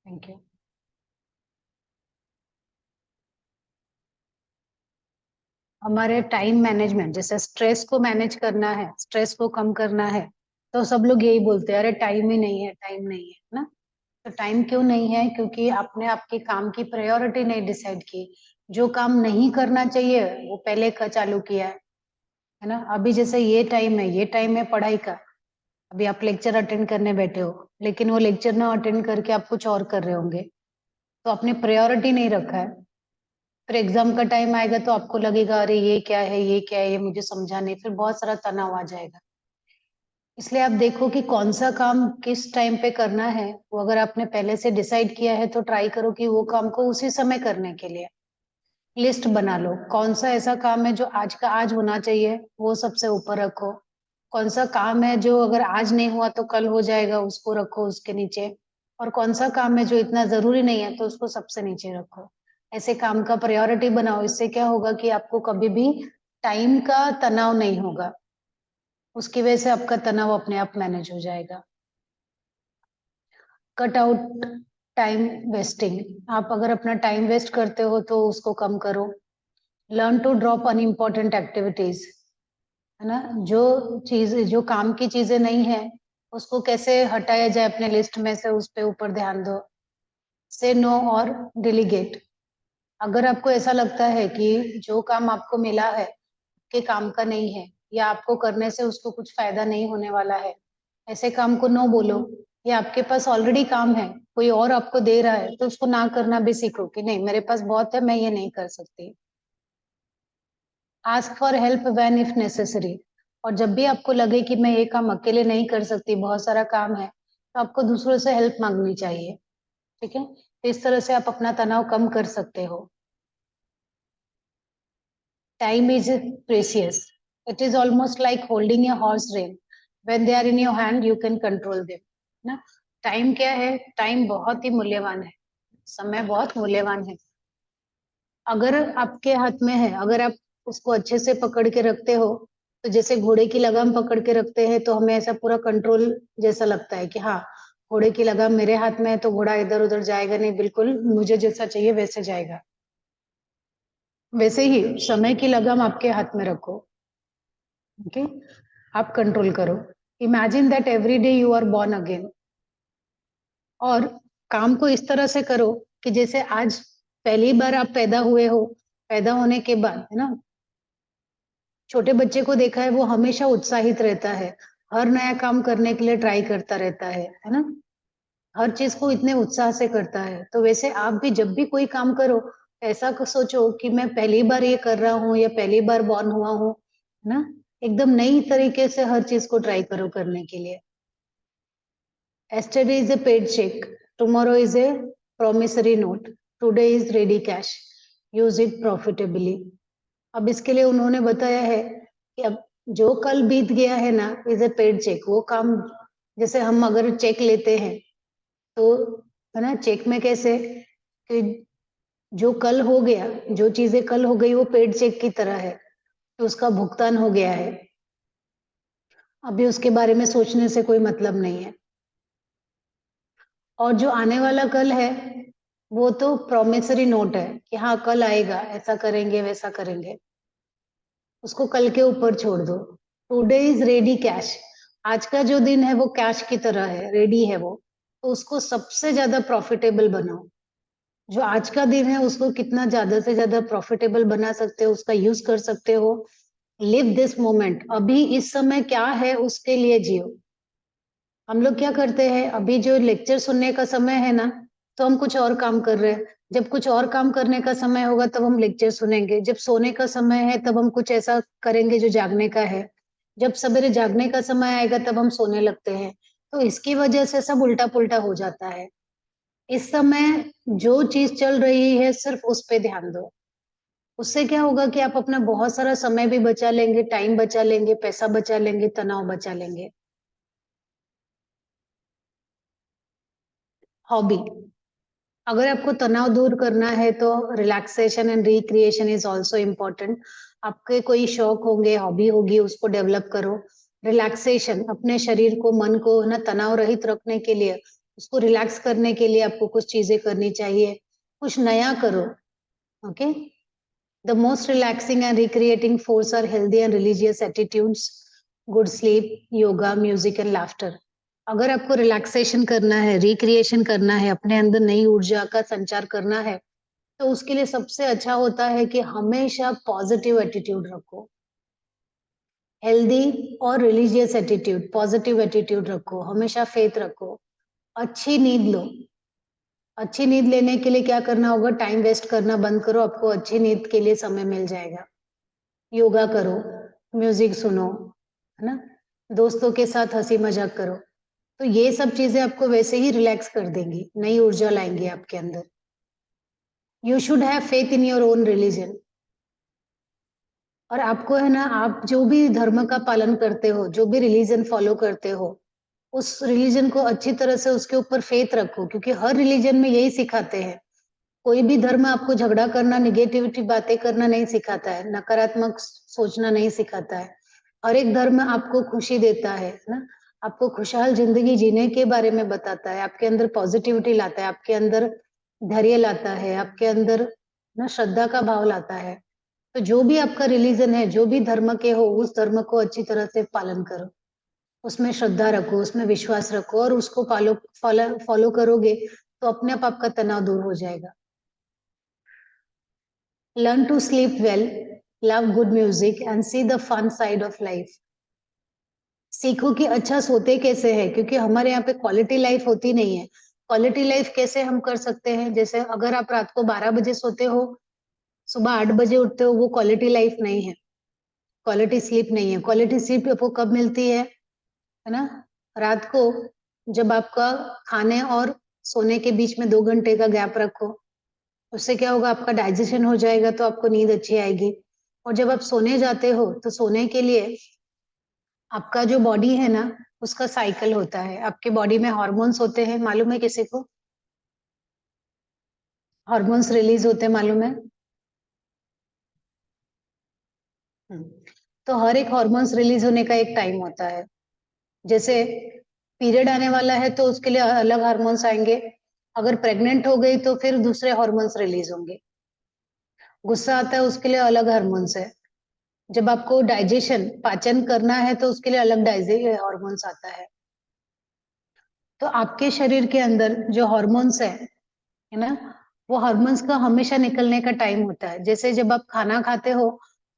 Thank you. हमारे time management, जैसे stress को मैनेज करना है, स्ट्रेस को कम करना है, तो सब लोग यही बोलते हैं, अरे टाइम ही नहीं है, टाइम नहीं है ना। तो टाइम क्यों नहीं है? क्योंकि आपने आपके काम की प्रायोरिटी नहीं डिसाइड की। जो काम नहीं करना चाहिए वो पहले का चालू किया है ना। अभी जैसे ये टाइम है, ये टाइम है पढ़ाई का। अभी आप लेक्चर अटेंड करने बैठे हो, लेकिन वो लेक्चर ना अटेंड करके आप कुछ और कर रहे होंगे, तो आपने प्रायोरिटी नहीं रखा है। फिर एग्जाम का टाइम आएगा तो आपको लगेगा, अरे ये क्या है, ये क्या है, ये मुझे समझा नहीं, फिर बहुत सारा तनाव आ जाएगा। इसलिए आप देखो कि कौन सा काम किस टाइम पे करना है, वो अगर आपने पहले से डिसाइड किया है तो ट्राई करो कि वो काम को उसी समय करने के लिए लिस्ट बना लो। कौन सा ऐसा काम है जो आज का आज होना चाहिए, वो सबसे ऊपर रखो। कौन सा काम है जो अगर आज नहीं हुआ तो कल हो जाएगा, उसको रखो उसके नीचे। और कौन सा काम है जो इतना जरूरी नहीं है, तो उसको सबसे नीचे रखो। ऐसे काम का प्रायोरिटी बनाओ। इससे क्या होगा कि आपको कभी भी टाइम का तनाव नहीं होगा। उसकी वजह से आपका तनाव अपने आप मैनेज हो जाएगा। Cut out time wasting. आप अगर अपना टाइम वेस्ट करते हो तो उसको कम करो। Learn to drop unimportant activities, है ना। जो चीज, जो काम की चीजें नहीं है, उसको कैसे हटाया जाए अपने लिस्ट में से, उस पे ऊपर ध्यान दो। से नो और डिलीगेट। अगर आपको ऐसा लगता है कि जो काम आपको मिला है के काम का नहीं है, या आपको करने से उसको कुछ फायदा नहीं होने वाला है, ऐसे काम को नो बोलो। या आपके पास ऑलरेडी काम है, कोई और आपको दे रहा है, तो उसको ना करना भी सीखो कि नहीं, मेरे पास बहुत है, मैं ये नहीं कर सकती। Ask for help when if necessary. और जब भी आपको लगे कि मैं ये काम अकेले नहीं कर सकती, बहुत सारा काम है, तो आपको दूसरों से हेल्प मांगनी चाहिए। ठीक है, तो इस तरह से आप अपना तनाव कम कर सकते हो। Time is precious. It is almost like holding a horse rein. When they are in your hand, you can control them. ना, टाइम क्या है? टाइम बहुत ही मूल्यवान है। समय बहुत मूल्यवान है। अगर आपके हाथ में है, अगर आप उसको अच्छे से पकड़ के रखते हो, तो जैसे घोड़े की लगाम पकड़ के रखते हैं, तो हमें ऐसा पूरा कंट्रोल जैसा लगता है कि हाँ, घोड़े की लगाम मेरे हाथ में है तो घोड़ा इधर उधर जाएगा नहीं, बिल्कुल मुझे जैसा चाहिए वैसे जाएगा। वैसे ही समय की लगाम आपके हाथ में रखो। ओके, आप कंट्रोल करो। Imagine that every day you are born again. और काम को इस तरह से करो कि जैसे आज पहली बार आप पैदा हुए हो। पैदा होने के बाद, है ना, छोटे बच्चे को देखा है, वो हमेशा उत्साहित रहता है, हर नया काम करने के लिए ट्राई करता रहता है ना। हर चीज को इतने उत्साह से करता है। तो वैसे आप भी जब भी कोई काम करो, ऐसा सोचो कि मैं पहली बार ये कर रहा हूँ या पहली बार बॉर्न हुआ हूँ, है ना। एकदम नई तरीके से हर चीज को ट्राई करो करने के लिए। Yesterday is a paid check. Tomorrow is a promissory note. Today is ready cash. Use it profitably. अब इसके लिए उन्होंने बताया है कि अब जो कल बीत गया है ना, इज ए पेड चेक। वो काम, जैसे हम अगर चेक लेते हैं, तो है ना, चेक में कैसे कि जो कल हो गया, जो चीजें कल हो गई, वो पेड चेक की तरह है, तो उसका भुगतान हो गया है। अभी उसके बारे में सोचने से कोई मतलब नहीं है। और जो आने वाला कल है, वो तो प्रोमिसरी नोट है कि हाँ कल आएगा, ऐसा करेंगे वैसा करेंगे, उसको कल के ऊपर छोड़ दो। Today is ready cash. आज का जो दिन है वो कैश की तरह है, रेडी है वो। तो उसको सबसे ज्यादा प्रॉफिटेबल बनाओ। जो आज का दिन है उसको कितना ज्यादा से ज्यादा प्रॉफिटेबल बना सकते हो, उसका यूज कर सकते हो। लिव दिस मोमेंट, अभी इस समय क्या है उसके लिए जियो। हम लोग क्या करते हैं, अभी जो लेक्चर सुनने का समय है ना, तो हम कुछ और काम कर रहे हैं। जब कुछ और काम करने का समय होगा तब हम लेक्चर सुनेंगे। जब सोने का समय है तब हम कुछ ऐसा करेंगे जो जागने का है। जब सवेरे जागने का समय आएगा तब हम सोने लगते हैं। तो इसकी वजह से सब उल्टा पुल्टा हो जाता है। इस समय जो चीज चल रही है सिर्फ उस पे ध्यान दो। उससे क्या होगा कि आप अपना बहुत सारा समय भी बचा लेंगे, टाइम बचा लेंगे, पैसा बचा लेंगे, तनाव बचा लेंगे। हॉबी, अगर आपको तनाव दूर करना है तो relaxation and recreation is also important. आपके कोई शौक होंगे, हॉबी होगी, उसको डेवलप करो। रिलैक्सेशन, अपने शरीर को, मन को ना तनाव रहित रखने के लिए उसको रिलैक्स करने के लिए आपको कुछ चीजें करनी चाहिए, कुछ नया करो। Okay, the most relaxing and recreating force are healthy and religious attitudes, good sleep, yoga, music and laughter. अगर आपको रिलैक्सेशन करना है, रिक्रिएशन करना है, अपने अंदर नई ऊर्जा का संचार करना है, तो उसके लिए सबसे अच्छा होता है कि हमेशा पॉजिटिव एटीट्यूड रखो, हेल्दी और रिलीजियस एटीट्यूड, पॉजिटिव एटीट्यूड रखो, हमेशा फेथ रखो, अच्छी नींद लो। अच्छी नींद लेने के लिए क्या करना होगा, टाइम वेस्ट करना बंद करो, आपको अच्छी नींद के लिए समय मिल जाएगा। योगा करो, म्यूजिक सुनो, है ना, दोस्तों के साथ हंसी मजाक करो, तो ये सब चीजें आपको वैसे ही रिलैक्स कर देंगी, नई ऊर्जा लाएंगी आपके अंदर। You should have faith in your own religion. और आपको है ना, आप जो भी धर्म का पालन करते हो, जो भी रिलीजन फॉलो करते हो, उस रिलीजन को अच्छी तरह से उसके ऊपर फेथ रखो, क्योंकि हर रिलीजन में यही सिखाते हैं। कोई भी धर्म आपको झगड़ा करना, निगेटिविटी बातें करना नहीं सिखाता है, नकारात्मक सोचना नहीं सिखाता है। हर एक धर्म आपको खुशी देता है ना, आपको खुशहाल जिंदगी जीने के बारे में बताता है, आपके अंदर पॉजिटिविटी लाता है, आपके अंदर धैर्य लाता है, आपके अंदर ना श्रद्धा का भाव लाता है। तो जो भी आपका रिलीजन है, जो भी धर्म के हो, उस धर्म को अच्छी तरह से पालन करो, उसमें श्रद्धा रखो, उसमें विश्वास रखो, और उसको फॉलो फॉलो फॉलो करोगे तो अपने आप आपका तनाव दूर हो जाएगा। Learn to sleep well, love good music and see the fun side of life. सीखो कि अच्छा सोते कैसे हैं, क्योंकि हमारे यहाँ पे क्वालिटी लाइफ होती नहीं है। क्वालिटी लाइफ कैसे हम कर सकते हैं, जैसे अगर आप रात को 12 बजे सोते हो, सुबह 8 बजे उठते हो, वो क्वालिटी लाइफ नहीं है, क्वालिटी स्लीप नहीं है। क्वालिटी स्लीप आपको कब मिलती है ना, रात को, जब आपका खाने और सोने के बीच में 2 घंटे का गैप रखो, उससे क्या होगा, आपका डाइजेशन हो जाएगा, तो आपको नींद अच्छी आएगी। और जब आप सोने जाते हो, तो सोने के लिए आपका जो बॉडी है ना, उसका साइकिल होता है, आपके बॉडी में हॉर्मोन्स होते हैं, मालूम है किसी को, हॉर्मोन्स रिलीज होते हैं, मालूम है। हम्म, तो हर एक हॉर्मोन्स रिलीज होने का एक टाइम होता है। जैसे पीरियड आने वाला है तो उसके लिए अलग हार्मोन्स आएंगे, अगर प्रेग्नेंट हो गई तो फिर दूसरे हॉर्मोन्स रिलीज होंगे, गुस्सा आता है उसके लिए अलग हार्मोन्स है, जब आपको डाइजेशन पाचन करना है तो उसके लिए अलग हॉर्मोन्स आता है। तो आपके शरीर के अंदर जो हॉर्मोन्स है ना, वो हॉर्मोन्स का हमेशा निकलने का टाइम होता है। जैसे जब आप खाना खाते हो,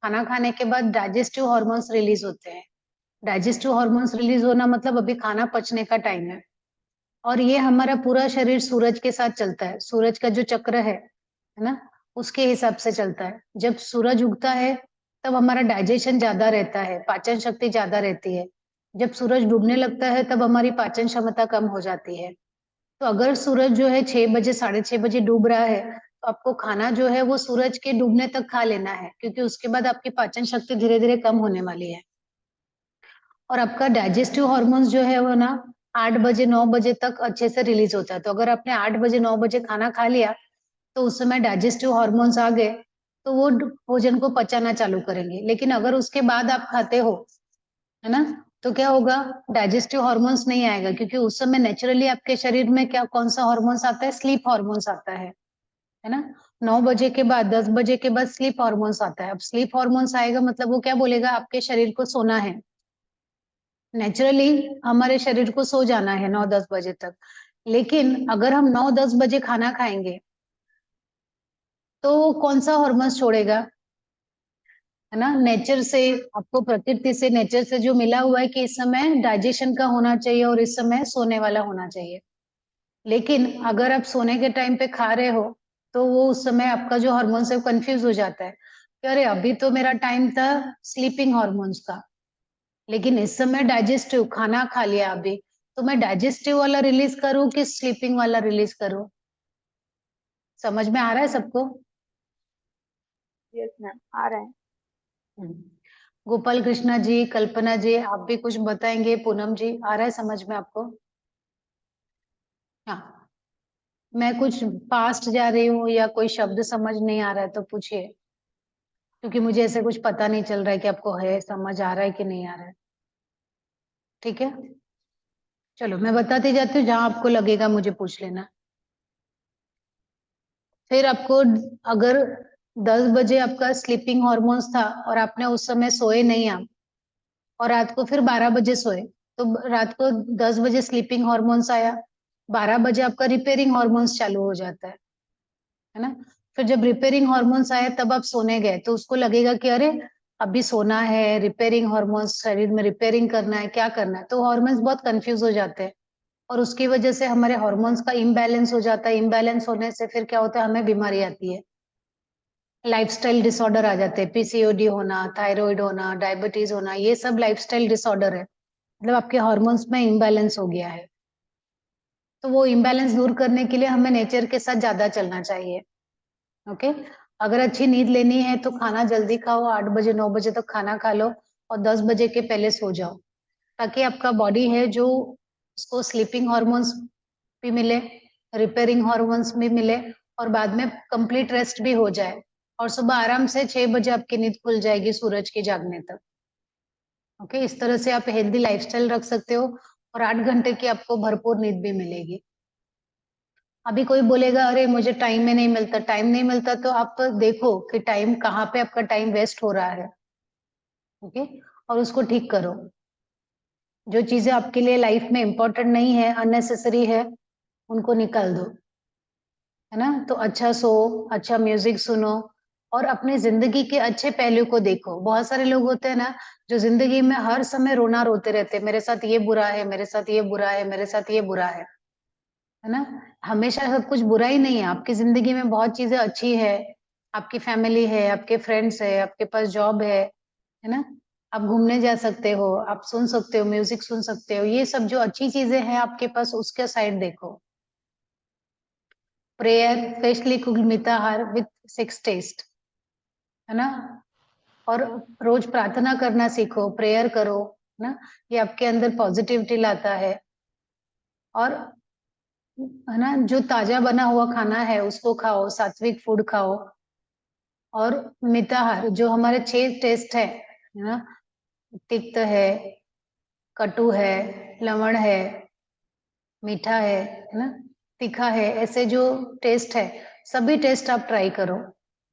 खाना खाने के बाद डाइजेस्टिव हॉर्मोन्स रिलीज होते हैं। डाइजेस्टिव हॉर्मोन्स रिलीज होना मतलब अभी खाना पचने का टाइम है। और ये हमारा पूरा शरीर सूरज के साथ चलता है, सूरज का जो चक्र है ना, उसके हिसाब से चलता है। जब सूरज उगता है तब हमारा डाइजेशन ज्यादा रहता है, पाचन शक्ति ज्यादा रहती है। जब सूरज डूबने लगता है तब हमारी पाचन क्षमता कम हो जाती है। तो अगर सूरज जो है 6 बजे, 6:30 बजे डूब रहा है, तो आपको खाना जो है वो सूरज के डूबने तक खा लेना है, क्योंकि उसके बाद आपकी पाचन शक्ति धीरे धीरे कम होने वाली है। और आपका डाइजेस्टिव हॉर्मोन्स जो है वो ना 8 बजे 9 बजे तक अच्छे से रिलीज होता है। तो अगर आपने 8 बजे 9 बजे खाना खा लिया, तो उस समय डाइजेस्टिव हॉर्मोन्स आ गए, तो वो भोजन को पचाना चालू करेंगे। लेकिन अगर उसके बाद आप खाते हो, है ना, तो क्या होगा, डाइजेस्टिव हॉर्मोन्स नहीं आएगा, क्योंकि उस समय नेचुरली आपके शरीर में क्या, कौन सा हॉर्मोन्स आता है, स्लीप हॉर्मोन्स आता है ना। 9 बजे के बाद, 10 बजे के बाद स्लीप हॉर्मोन्स आता है। अब स्लीप हॉर्मोन्स आएगा मतलब वो क्या बोलेगा, आपके शरीर को सोना है। नेचुरली हमारे शरीर को सो जाना है 9-10 बजे तक। लेकिन अगर हम 9-10 बजे खाना खाएंगे, तो कौन सा हॉर्मोन्स छोड़ेगा, है ना, नेचर से, आपको प्रकृति से, नेचर से जो मिला हुआ है कि इस समय डाइजेशन का होना चाहिए और इस समय सोने वाला होना चाहिए। लेकिन अगर आप सोने के टाइम पे खा रहे हो, तो वो उस समय आपका जो हॉर्मोन्स है कंफ्यूज हो जाता है कि अरे अभी तो मेरा टाइम था स्लीपिंग हॉर्मोन्स का, लेकिन इस समय डाइजेस्टिव खाना खा लिया अभी, तो मैं डाइजेस्टिव वाला रिलीज करूं कि स्लीपिंग वाला रिलीज करूं। समझ में आ रहा है सबको? यस मैम, आ रहा है। हम्म। गोपाल कृष्णा जी, कल्पना जी, आप भी कुछ बताएंगे? पूनम जी, आ रहा है समझ में आपको? हाँ, मैं कुछ फास्ट जा रही हूँ या कोई शब्द समझ नहीं आ रहा है तो पूछिए, क्योंकि मुझे ऐसे कुछ पता नहीं चल रहा है कि आपको है समझ आ रहा है कि नहीं आ रहा है। ठीक है, चलो मैं बताती जाती हूँ, जहां आपको लगेगा मुझे पूछ लेना। फिर आपको, अगर 10 बजे आपका स्लीपिंग हॉर्मोन्स था और आपने उस समय सोए नहीं आप, और रात को फिर 12 बजे सोए, तो रात को 10 बजे स्लीपिंग हॉर्मोन्स आया, 12 बजे आपका रिपेयरिंग हॉर्मोन्स चालू हो जाता है ना। फिर जब रिपेयरिंग हॉर्मोन्स आए तब आप सोने गए, तो उसको लगेगा कि अरे अभी सोना है, रिपेयरिंग हॉर्मोन्स, शरीर में रिपेयरिंग करना है, क्या करना है, तो हॉर्मोन्स बहुत कंफ्यूज हो जाते हैं। और उसकी वजह से हमारे हार्मोन्स का इम्बैलेंस हो जाता है। इम्बैलेंस होने से फिर क्या होता है, हमें बीमारी आती है, लाइफस्टाइल डिसऑर्डर आ जाते हैं, पीसीओडी होना, थायराइड होना, डायबिटीज होना, ये सब लाइफस्टाइल डिसऑर्डर है, मतलब आपके हार्मोन्स में इम्बैलेंस हो गया है। तो वो इम्बैलेंस दूर करने के लिए हमें नेचर के साथ ज्यादा चलना चाहिए। ओके। अगर अच्छी नींद लेनी है तो खाना जल्दी खाओ, 8 बजे 9 बजे तक खाना खा लो, और 10 बजे के पहले सो जाओ, ताकि आपका बॉडी है जो, उसको स्लीपिंग हॉर्मोन्स भी मिले, रिपेयरिंग हॉर्मोन्स भी मिले, और बाद में कंप्लीट रेस्ट भी हो जाए, और सुबह आराम से 6 बजे आपकी नींद खुल जाएगी सूरज के जागने तक। ओके, इस तरह से आप हेल्दी लाइफस्टाइल रख सकते हो, और 8 घंटे की आपको भरपूर नींद भी मिलेगी। अभी कोई बोलेगा अरे मुझे टाइम में नहीं मिलता, टाइम नहीं मिलता, तो आप देखो कि टाइम कहाँ पे आपका टाइम वेस्ट हो रहा है। ओके, और उसको ठीक करो। जो चीजें आपके लिए लाइफ में इंपॉर्टेंट नहीं है, अननेसेसरी है, उनको निकाल दो, है ना। तो अच्छा सो, अच्छा म्यूजिक सुनो, और अपनी जिंदगी के अच्छे पहलू को देखो। बहुत सारे लोग होते हैं ना, जो जिंदगी में हर समय रोना रोते रहते हैं, मेरे साथ ये बुरा है, मेरे साथ ये बुरा है, मेरे साथ ये बुरा है ना। हमेशा सब कुछ बुरा ही नहीं है, आपकी जिंदगी में बहुत चीजें अच्छी है, आपकी फैमिली है, आपके फ्रेंड्स है, आपके पास जॉब है ना। आप घूमने जा सकते हो, आप सुन सकते हो, म्यूजिक सुन सकते हो, ये सब जो अच्छी चीजें हैं आपके पास, उसके साइड देखो। प्रेयर, फ्रेशली कुक्ड मिताहार विथ 6 टेस्ट, है ना। और रोज प्रार्थना करना सीखो, प्रेयर करो, है ना। ये आपके अंदर पॉजिटिविटी लाता है। और है ना, जो ताजा बना हुआ खाना है उसको खाओ, सात्विक फूड खाओ। और मिताहार, जो हमारे 6 टेस्ट है ना, तिक्त है, कटु है, लवण है, मीठा है ना, तीखा है, ऐसे जो टेस्ट है, सभी टेस्ट आप ट्राई करो।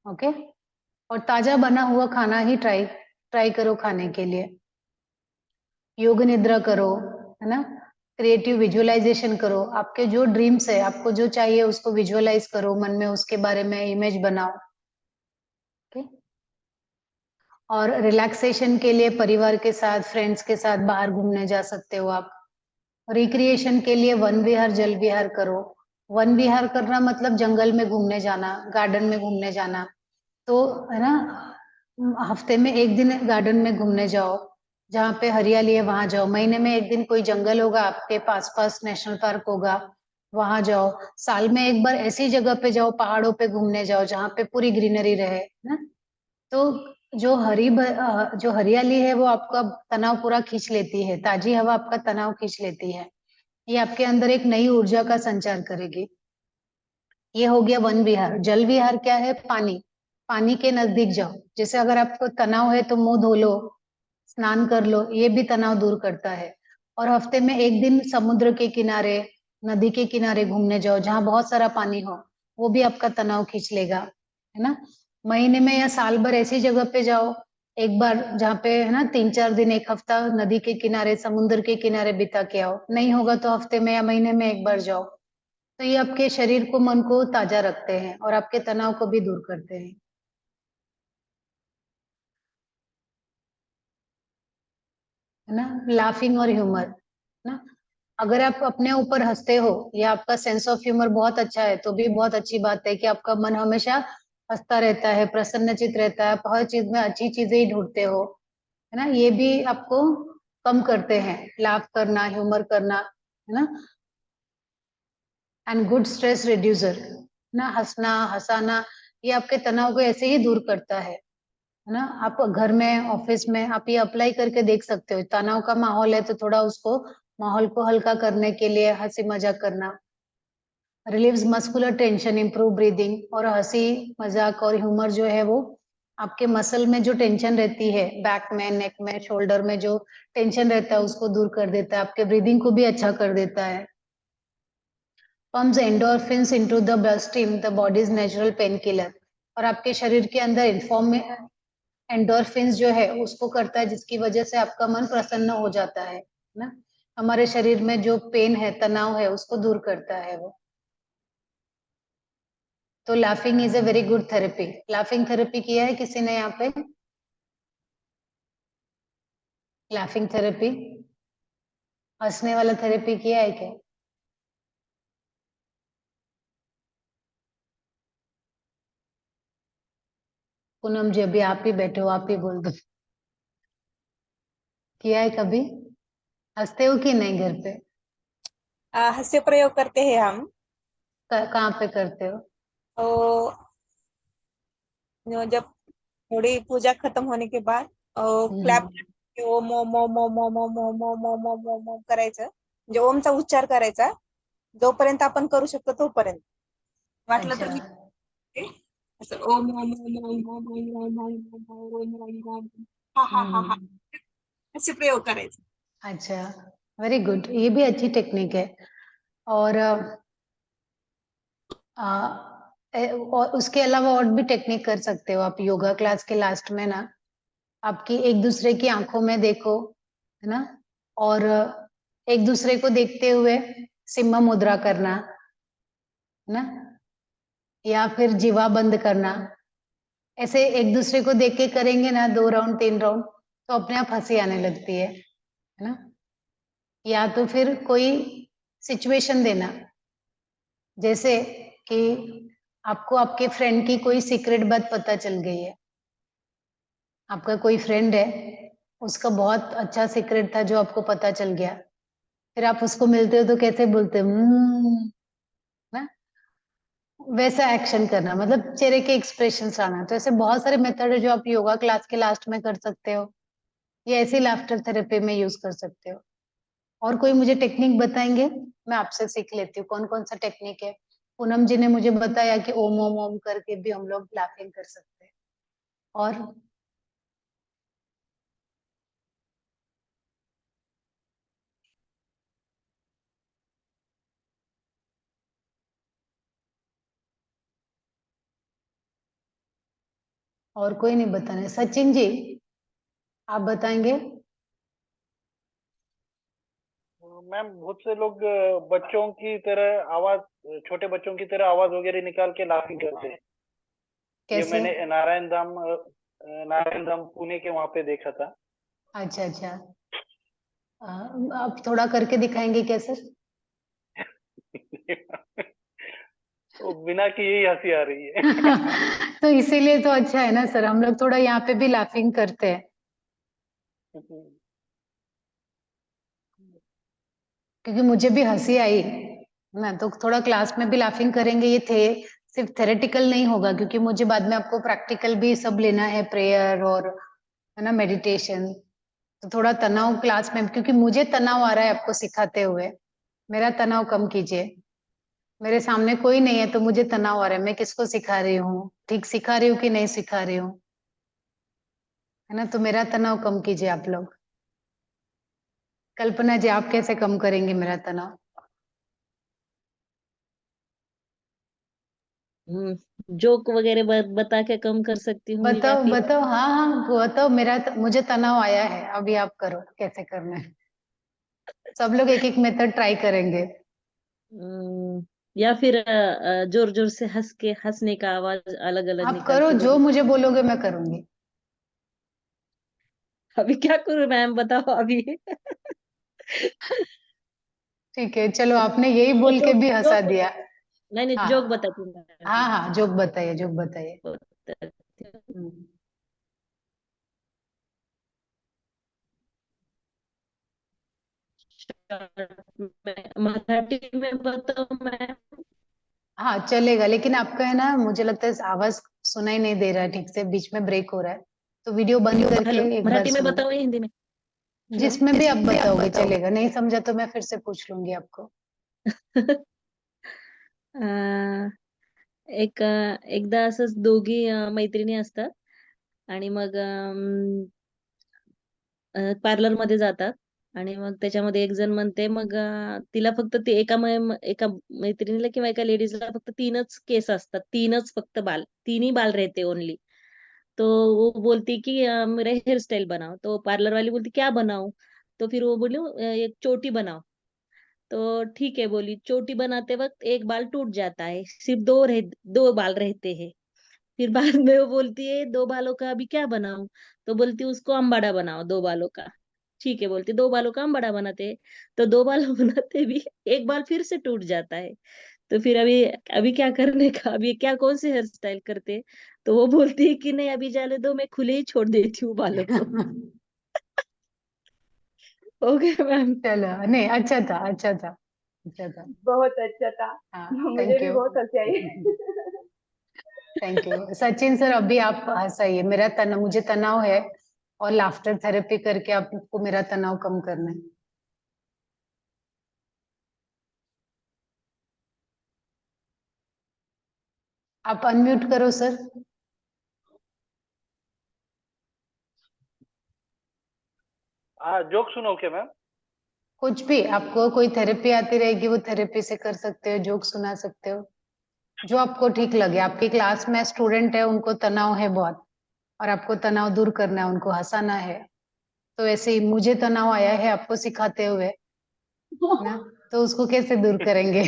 ओके। और ताजा बना हुआ खाना ही ट्राई ट्राई करो खाने के लिए। योग निद्रा करो, है ना। क्रिएटिव विजुअलाइजेशन करो, आपके जो ड्रीम्स है, आपको जो चाहिए उसको विजुअलाइज करो मन में, उसके बारे में इमेज बनाओ। ओके। और रिलैक्सेशन के लिए परिवार के साथ, फ्रेंड्स के साथ बाहर घूमने जा सकते हो आप। रिक्रिएशन के लिए वन विहार, जल विहार करो। वन विहार करना मतलब जंगल में घूमने जाना, गार्डन में घूमने जाना। तो है ना, हफ्ते में एक दिन गार्डन में घूमने जाओ, जहाँ पे हरियाली है वहां जाओ। महीने में एक दिन कोई जंगल होगा आपके पास, पास नेशनल पार्क होगा, वहां जाओ। साल में एक बार ऐसी जगह पे जाओ, पहाड़ों पे घूमने जाओ जहाँ पे पूरी ग्रीनरी रहे, है ना। तो जो हरियाली है वो आपका तनाव पूरा खींच लेती है, ताजी हवा आपका तनाव खींच लेती है, ये आपके अंदर एक नई ऊर्जा का संचार करेगी। ये हो गया वन विहार। जल विहार क्या है, पानी, पानी के नजदीक जाओ। जैसे अगर आपको तनाव है तो मुंह धो लो, स्नान कर लो, ये भी तनाव दूर करता है। और हफ्ते में एक दिन समुद्र के किनारे, नदी के किनारे घूमने जाओ जहाँ बहुत सारा पानी हो, वो भी आपका तनाव खींच लेगा, है ना। महीने में या साल भर ऐसी जगह पे जाओ एक बार, जहाँ पे है ना 3 4 दिन, एक हफ्ता नदी के किनारे, समुद्र के किनारे बिता के आओ। नहीं होगा तो हफ्ते में या महीने में एक बार जाओ। तो ये आपके शरीर को, मन को ताजा रखते हैं, और आपके तनाव को भी दूर करते हैं, है ना। लाफिंग और ह्यूमर, ना, अगर आप अपने ऊपर हंसते हो या आपका सेंस ऑफ ह्यूमर बहुत अच्छा है, तो भी बहुत अच्छी बात है कि आपका मन हमेशा हंसता रहता है, प्रसन्नचित रहता है, आप हर चीज में अच्छी चीजें ही ढूंढते हो, है ना। ये भी आपको कम करते हैं, लाफ करना, ह्यूमर करना, है ना। एंड गुड स्ट्रेस रिड्यूसर, ना, हंसना, हंसाना, ये आपके तनाव को ऐसे ही दूर करता है ना। आप घर में, ऑफिस में आप ये अप्लाई करके देख सकते हो। तनाव का माहौल है तो थोड़ा उसको, माहौल को हल्का करने के लिए हंसी मजाक करना, relieves muscular tension, improve breathing. और हंसी मजाक और ह्यूमर जो है वो आपके मसल में जो टेंशन रहती है, बैक में, नेक में, शोल्डर में जो टेंशन रहता है उसको दूर कर देता है, आपके ब्रीदिंग को भी अच्छा कर देता है। Pumps endorphins into the blood stream, the bodies natural pain killer. और आपके शरीर के अंदर इन्फॉर्म एंडोर्फिन्स जो है उसको करता है, जिसकी वजह से आपका मन प्रसन्न हो जाता है ना। हमारे शरीर में जो पेन है, तनाव है, उसको दूर करता है वो। तो laughing is a very good therapy. Laughing therapy किया है किसी ने यहाँ पे? लाफिंग थेरेपी, हंसने वाला थेरेपी किया है क्या? पूनम जी अभी आप ही बैठे हो, आप ही बोल दो। किया है कभी? हंसते हो कि नहीं घर पे? हास्य प्रयोग करते हैं हम। कहाँ पे करते हो? तो जब थोड़ी पूजा खत्म होने के बाद क्लॅप हम्म, करके ओम ओम ओम ओम ओम ओम ओम ओम ओम ओम ओम ओम करायचं, म्हणजे ओमचा उच्चार करायचा जोपर्यंत आपण करू शकतो तोपर्यंत. वाटलं अच्छा। तर मी करते. असं ओम ओम ओम ओम ओम ओम ओम ओम ओम ओम ओम ओम हा हा हा हा हम्म, असे प्रयोग करायचे. अच्छा, वेरी गुड, ये भी अच्छी टेक्निक है। और और उसके अलावा और भी टेक्निक कर सकते हो आप योगा क्लास के लास्ट में ना। आपकी एक दूसरे की आंखों में देखो, है ना। और एक दूसरे को देखते हुए सिम्हा मुद्रा करना, है ना, या फिर जीवा बंद करना। ऐसे एक दूसरे को देख के करेंगे ना 2 राउंड 3 राउंड, तो अपने आप हंसी आने लगती है ना। या तो फिर कोई सिचुएशन देना, जैसे कि आपको आपके फ्रेंड की कोई सीक्रेट बात पता चल गई है। आपका कोई फ्रेंड है, उसका बहुत अच्छा सीक्रेट था जो आपको पता चल गया। फिर आप उसको मिलते हो तो कैसे बोलते हो? ना, वैसा एक्शन करना, मतलब चेहरे के एक्सप्रेशन आना। तो ऐसे बहुत सारे मेथड है जो आप योगा क्लास के लास्ट में कर सकते हो, या ऐसी लाफ्टर थेरेपी में यूज कर सकते हो। और कोई मुझे टेक्निक बताएंगे? मैं आपसे सीख लेती हूँ कौन कौन सा टेक्निक है। पूनम जी ने मुझे बताया कि ओम ओम ओम करके भी हम लोग लाफिंग कर सकते हैं। और कोई नहीं बताने? सचिन जी, आप बताएंगे? मैम बहुत से लोग बच्चों की तरह आवाज, छोटे बच्चों की तरह आवाज वगैरह निकाल के लाफिंग करते हैं। ये कैसे? मैंने नारायण धाम पुणे के वहां पे देखा था। अच्छा अच्छा। आप थोड़ा करके दिखाएंगे क्या सर? तो बिना की यही हंसी आ रही है। तो इसीलिए तो अच्छा है ना सर, हम लोग थोड़ा यहाँ पे भी लाफिंग करते हैं, क्योंकि मुझे भी हंसी आई ना। तो थोड़ा क्लास में भी लाफिंग करेंगे। ये थे सिर्फ थेरेटिकल नहीं होगा, क्योंकि मुझे बाद में आपको प्रैक्टिकल भी सब लेना है, प्रेयर और, है ना, मेडिटेशन। तो थोड़ा तनाव क्लास में, क्योंकि मुझे तनाव आ रहा है आपको सिखाते हुए, मेरा तनाव कम कीजिए। मेरे सामने कोई नहीं है तो मुझे तनाव आ रहा है, मैं किसको सिखा रही हूँ, ठीक सिखा रही हूँ कि नहीं सिखा रही हूँ, है ना। तो मेरा तनाव कम कीजिए आप लोग। कल्पना जी, आप कैसे कम करेंगे मेरा तनाव? जोक वगैरह बता के कम कर सकती हूँ, या बताओ फिर बताओ, हाँ हाँ बताओ। मुझे तनाव आया है, अभी आप करो कैसे करना है। सब लोग एक एक मेथड ट्राई करेंगे। या फिर जोर जोर से हंसने का आवाज अलग अलग आप निकाल करो, के जो बोलो। मुझे बोलोगे मैं करूंगी। अभी क्या करूँ मैम, बताओ अभी। ठीक है, चलो, आपने यही बोल के जोक भी हंसा जोक दिया। नहीं नहीं, हाँ जोक बताती हूँ हाँ मैम। हाँ, जोक बताइए, जोक बताइए। बताती हूँ। हम्म, मराठी में बताओ मैम। हाँ चलेगा, लेकिन आपका है ना, मुझे लगता है आवाज सुनाई नहीं दे रहा है ठीक से, बीच में ब्रेक हो रहा है। तो वीडियो बंद करके हेलो, एक बार मराठी में सुनो। बताओ या हिंदी में? हेलो। जिसमें भी आप बताओगे चलेगा, नहीं समझा तो मैं फिर से पूछ लूंगी आपको। एकदा असंच दोघी मैत्रिणी असतात. आणि मग पार्लर मध्ये जातात आणि मग त्याच्यामध्ये एक जण म्हणते मग तिला फक्त ते एका मैत्रिणीला किंवा एका लेडीजला फक्त 3च केस असतात, 3च फक्त बाल, 3 ही बाल रहते ओनली. तो वो बोलती कि मेरा हेयर स्टाइल बनाओ, तो पार्लर वाली बोलती क्या बनाओ, तो फिर वो बोली एक चोटी बनाओ. तो ठीक है बोली, चोटी बनाते वक्त एक बाल टूट जाता है, सिर्फ 2 बाल रहते हैं. फिर बाद में वो बोलती है 2 बालों का अभी क्या बनाऊं, तो बोलती है उसको अम्बाड़ा बनाओ 2 बालों का. ठीक है बोलती 2 बालों का अम्बाड़ा बनाते हैं. तो 2 बाल बनाते भी एक बाल फिर से टूट जाता है. तो फिर अभी अभी क्या करने का, अभी क्या कौन से हेयर स्टाइल करते. तो वो बोलती है कि नहीं अभी जाने दो, मैं खुले ही छोड़ देती हूँ बालों को. हो गया मैम. चलो, नहीं अच्छा था, अच्छा था, अच्छा था। बहुत अच्छा था। हाँ, मुझे थैंक भी यू। बहुत हंसी आई। थैंक यू सचिन सर, अभी आप हंसाइए, मेरा तनाव, मुझे तनाव है और लाफ्टर थेरेपी करके आपको मेरा तनाव कम करना है। आप अनम्यूट करो सर। हाँ, जोक सुनो क्या मैम? कुछ भी, आपको कोई थेरेपी आती रहेगी वो थेरेपी से कर सकते हो, जोक सुना सकते हो, जो आपको ठीक लगे। आपकी क्लास में स्टूडेंट है, उनको तनाव है बहुत और आपको तनाव दूर करना है, उनको हंसाना है, तो ऐसे ही मुझे तनाव आया है आपको सिखाते हुए ना, तो उसको कैसे दूर करेंगे?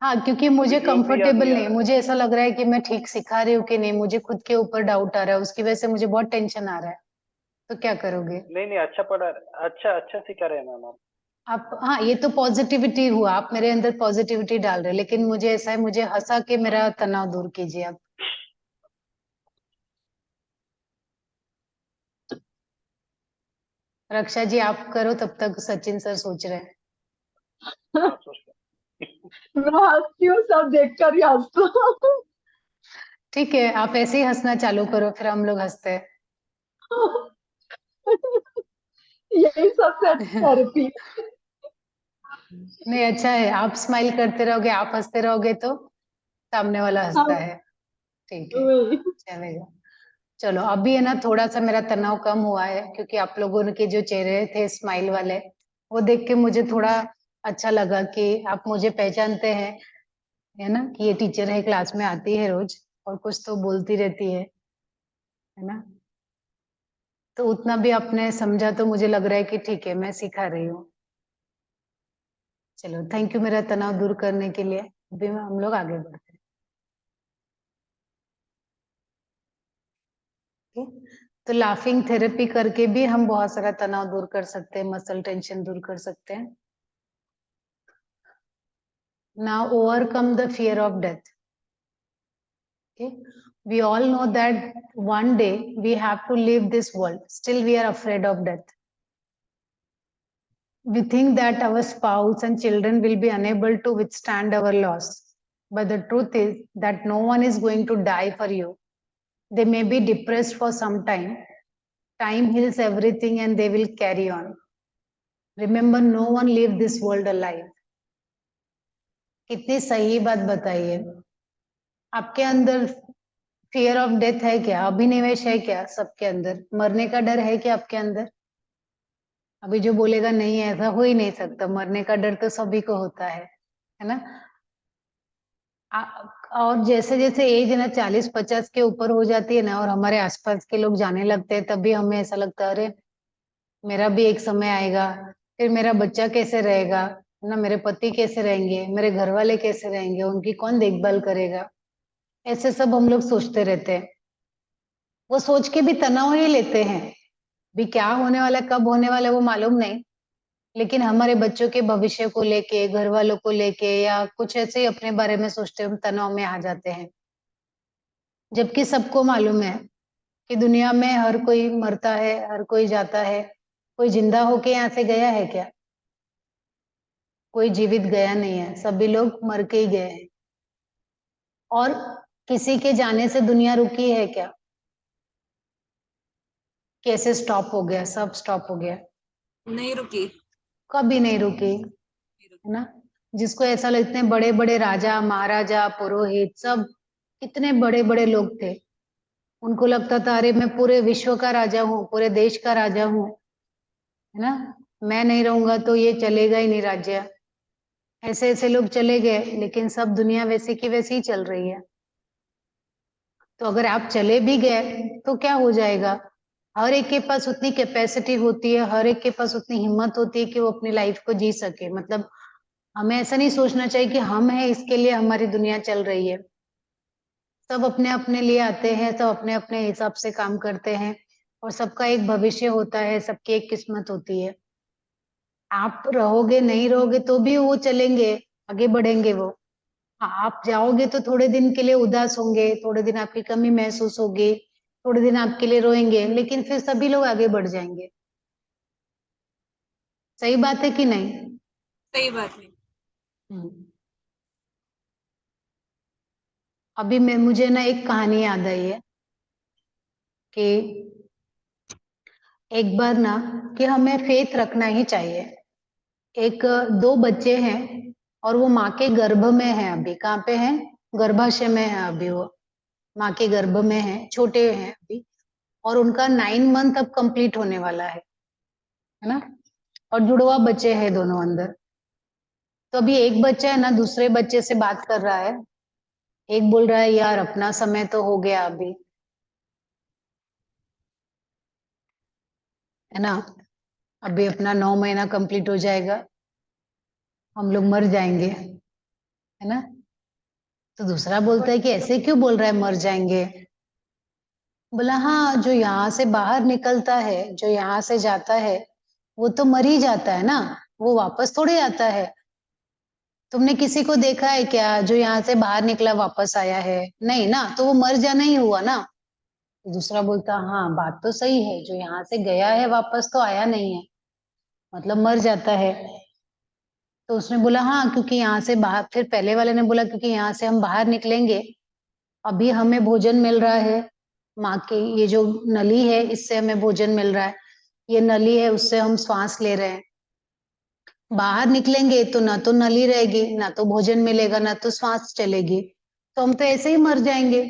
हाँ, क्योंकि अभी मुझे जोक भी याद कंफर्टेबल नहीं आ नहीं, रहा है। मुझे ऐसा लग रहा है कि मैं ठीक सिखा रही हूँ कि नहीं, मुझे खुद के ऊपर डाउट आ रहा है, उसकी वजह से मुझे बहुत टेंशन आ रहा है, तो क्या करोगे नहीं नहीं, अच्छा पढ़ा, अच्छा अच्छा सिखा रहे हैं मैम आप। आप? हाँ, ये तो पॉजिटिविटी हुआ, आप मेरे अंदर पॉजिटिविटी डाल रहे हैं, लेकिन मुझे ऐसा है, मुझे हंसा के मेरा तनाव दूर कीजिए आप। रक्षा जी आप करो, तब तक सचिन सर सोच रहे हैं। हाँ, सोचते मैं हंसती हूँ, सब देखकर ही हंसता हूँ। ठीक है, आप ऐसे ही हंसना चालू करो, फिर हम लोग हंसते यही सबसे अच्छी हैं। थेरेपी। नहीं, अच्छा है, आप स्माइल करते रहोगे, आप हंसते रहोगे तो सामने वाला हंसता हाँ, है। ठीक है, वही। चलेगा। चलो, अभी है ना, थोड़ा सा मेरा तनाव कम हुआ है, क्योंकि आप लोगों के जो चेहरे थे स्माइल वाले, वो देख के मुझे थोड़ा अच्छा लगा कि आप मुझे पहचानते हैं, है ना, कि ये टीचर है, क्लास में आती है रोज और कुछ तो बोलती रहती है ना, तो उतना भी आपने समझा, तो मुझे लग रहा है कि ठीक है, मैं सिखा रही हूँ। चलो, थैंक यू मेरा तनाव दूर करने के लिए। अभी हम लोग आगे बढ़ते हैं। ठीक? तो लाफिंग थेरेपी करके भी हम बहुत सारा तनाव दूर कर सकते हैं, मसल टेंशन दूर कर सकते हैं। Now overcome the fear of death. Okay, we all know that one day we have to leave this world, still we are afraid of death. We think that our spouse and children will be unable to withstand our loss, but the truth is that no one is going to die for you. They may be depressed for some time. Time heals everything and they will carry on. Remember, no one leave this world alive. कितनी सही बात बताइए। आपके अंदर fear of death है क्या? अभिनिवेश है क्या सबके अंदर? मरने का डर है क्या आपके अंदर? अभी जो बोलेगा नहीं है, ऐसा हो ही नहीं सकता, मरने का डर तो सभी को होता है ना? और जैसे जैसे एज है ना 40-50 के ऊपर हो जाती है ना, और हमारे आसपास के लोग जाने लगते हैं, तभी हमें ऐसा लगता है अरे मेरा भी एक समय आएगा, फिर मेरा बच्चा कैसे रहेगा ना, मेरे पति कैसे रहेंगे, मेरे घर वाले कैसे रहेंगे, उनकी कौन देखभाल करेगा, ऐसे सब हम लोग सोचते रहते हैं। वो सोच के भी तनाव ही लेते हैं, भी क्या होने वाला, कब होने वाला वो मालूम नहीं, लेकिन हमारे बच्चों के भविष्य को लेके, घर वालों को लेके, या कुछ ऐसे ही अपने बारे में सोचते हम तनाव में आ जाते हैं। जबकि सबको मालूम है कि दुनिया में हर कोई मरता है, हर कोई जाता है, कोई जिंदा होके यहाँ से गया है क्या? कोई जीवित गया नहीं है, सभी लोग मर के ही गए हैं। और किसी के जाने से दुनिया रुकी है क्या? कैसे स्टॉप हो गया? सब स्टॉप हो गया, नहीं रुकी। कभी नहीं रुकी, है ना? जिसको ऐसा लगते हैं, बड़े बड़े राजा महाराजा पुरोहित सब कितने बड़े बड़े लोग थे, उनको लगता था अरे मैं पूरे विश्व का राजा हूँ, पूरे देश का राजा हूँ, है ना, मैं नहीं रहूंगा तो ये चलेगा ही नहीं राज्य। ऐसे ऐसे लोग चले गए, लेकिन सब दुनिया वैसे की वैसी ही चल रही है। तो अगर आप चले भी गए तो क्या हो जाएगा? हर एक के पास उतनी कैपेसिटी होती है, हर एक के पास उतनी हिम्मत होती है कि वो अपनी लाइफ को जी सके। मतलब हमें ऐसा नहीं सोचना चाहिए कि हम हैं इसके लिए हमारी दुनिया चल रही है। सब अपने अपने लिए आते हैं, सब अपने अपने हिसाब से काम करते हैं, और सबका एक भविष्य होता है, सबकी एक किस्मत होती है। आप रहोगे नहीं रहोगे तो भी वो चलेंगे, आगे बढ़ेंगे वो। आप जाओगे तो थोड़े दिन के लिए उदास होंगे, थोड़े दिन आपकी कमी महसूस होगी, थोड़े दिन आपके लिए रोएंगे, लेकिन फिर सभी लोग आगे बढ़ जाएंगे। सही बात है कि नहीं? सही बात है। हम्म। अभी मैं मुझे ना एक कहानी याद आई है कि एक बार ना, कि हमें फेथ रखना ही चाहिए। एक दो बच्चे हैं और वो माँ के गर्भ में है। अभी कहाँ पे है? गर्भाशय में है अभी वो, माँ के गर्भ में है, छोटे हैं अभी, और उनका 9 मंथ अब कंप्लीट होने वाला है ना, और जुड़वा बच्चे हैं दोनों अंदर। तो अभी एक बच्चा है ना दूसरे बच्चे से बात कर रहा है, एक बोल रहा है यार अपना समय तो हो गया अभी, है ना, अभी अपना 9 महीना कंप्लीट हो जाएगा, हम लोग मर जाएंगे, है ना। तो दूसरा बोलता है कि ऐसे क्यों बोल रहा है मर जाएंगे? बोला हाँ, जो यहाँ से बाहर निकलता है, जो यहाँ से जाता है, वो तो मर ही जाता है ना, वो वापस थोड़ी आता है। तुमने किसी को देखा है क्या जो यहाँ से बाहर निकला वापस आया है? नहीं ना, तो वो मर जाना ही हुआ ना। दूसरा बोलता हाँ बात तो सही है, जो यहाँ से गया है वापस तो आया नहीं है, मतलब मर जाता है। तो उसने बोला हाँ, क्योंकि यहाँ से बाहर, फिर पहले वाले ने बोला क्योंकि यहाँ से हम बाहर निकलेंगे, अभी हमें भोजन मिल रहा है, माँ की ये जो नली है इससे हमें भोजन मिल रहा है, ये नली है उससे हम श्वास ले रहे हैं। बाहर निकलेंगे तो ना तो नली रहेगी, ना तो भोजन मिलेगा, ना तो श्वास चलेगी, तो हम तो ऐसे ही मर जाएंगे।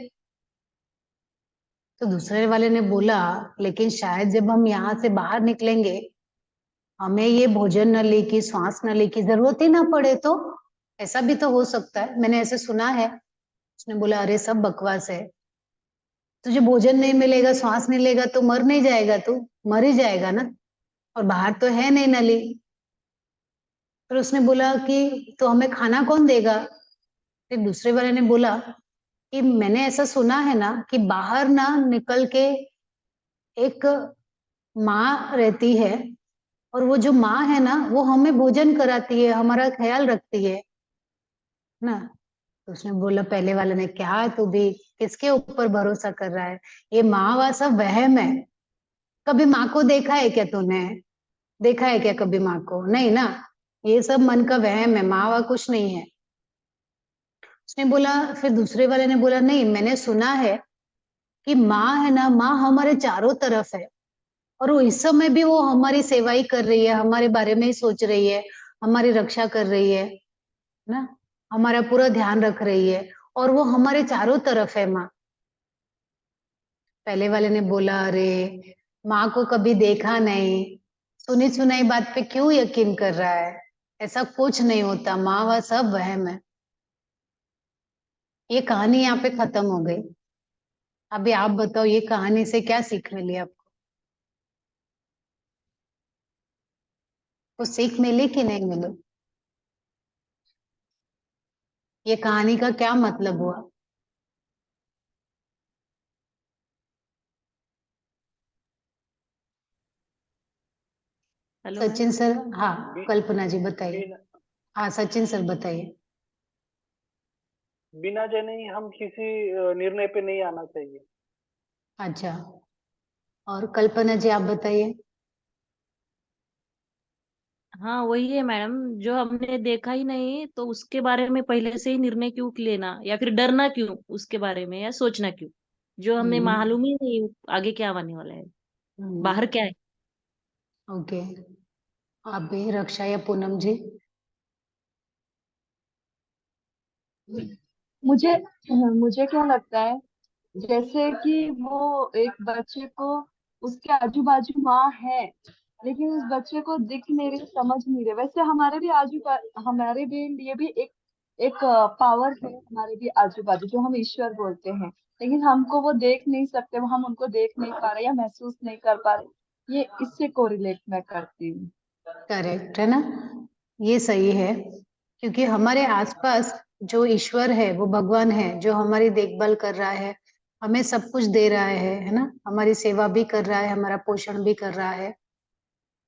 तो दूसरे वाले ने बोला लेकिन शायद जब हम यहाँ से बाहर निकलेंगे हमें ये भोजन नली की, श्वास नली की जरूरत ही ना पड़े, तो ऐसा भी तो हो सकता है, मैंने ऐसे सुना है। उसने बोला अरे सब बकवास है, तुझे भोजन नहीं मिलेगा, श्वास नहीं लेगा तो मर नहीं जाएगा, तू मर ही जाएगा ना, और बाहर तो है नहीं नली। फिर उसने बोला कि तो हमें खाना कौन देगा? फिर दूसरे वाले ने बोला कि मैंने ऐसा सुना है ना कि बाहर ना निकल के एक माँ रहती है, और वो जो माँ है ना वो हमें भोजन कराती है, हमारा ख्याल रखती है ना। तो उसने बोला, पहले वाले ने, क्या तू भी किसके ऊपर भरोसा कर रहा है? ये माँ वा सब वहम है। कभी माँ को देखा है क्या तूने? देखा है क्या कभी माँ को? नहीं ना, ये सब मन का वहम है, माँ वा कुछ नहीं है। उसने बोला, फिर दूसरे वाले ने बोला नहीं, मैंने सुना है कि माँ है ना, माँ हमारे चारों तरफ है, और वो इस समय भी वो हमारी सेवा ही कर रही है, हमारे बारे में ही सोच रही है, हमारी रक्षा कर रही है ना, हमारा पूरा ध्यान रख रही है, और वो हमारे चारों तरफ है माँ। पहले वाले ने बोला अरे माँ को कभी देखा नहीं, सुनी सुनाई बात पे क्यों यकीन कर रहा है? ऐसा कुछ नहीं होता, माँ वह सब वहम है। ये कहानी यहाँ पे खत्म हो गई। अभी आप बताओ ये कहानी से क्या सीख मिली आपको? कुछ सीख मिली कि नहीं मिली? ये कहानी का क्या मतलब हुआ? Hello ma'am. सचिन सर, हाँ बी, कल्पना जी बताइए। बिना हाँ सचिन सर बताइए। बिना जाने ही हम किसी निर्णय पे नहीं आना चाहिए। अच्छा, और कल्पना जी आप बताइए। हाँ वही है मैडम, जो हमने देखा ही नहीं तो उसके बारे में पहले से ही निर्णय क्यों लेना, या फिर डरना क्यों उसके बारे में, या सोचना क्यों जो हमें हम्म। मालूम ही नहीं आगे क्या होने वाला है, बाहर क्या है। ओके, आप भी रक्षा या पूनम जी? मुझे मुझे क्या लगता है, जैसे कि वो एक बच्चे को उसके आजू बाजू माँ है, लेकिन उस बच्चे को दिख नहीं रही, समझ नहीं रहे, वैसे हमारे भी लिए भी एक पावर है, हमारे भी आजू बाजू जो हम ईश्वर बोलते हैं, लेकिन हमको वो देख नहीं सकते, वो हम उनको देख नहीं पा रहे या महसूस नहीं कर पा रहे, ये इससे कोरिलेट मैं करती हूँ। करेक्ट है ना, ये सही है, क्योंकि हमारे आसपास जो ईश्वर है वो भगवान है, जो हमारी देखभाल कर रहा है, हमें सब कुछ दे रहा है ना, हमारी सेवा भी कर रहा है, हमारा पोषण भी कर रहा है।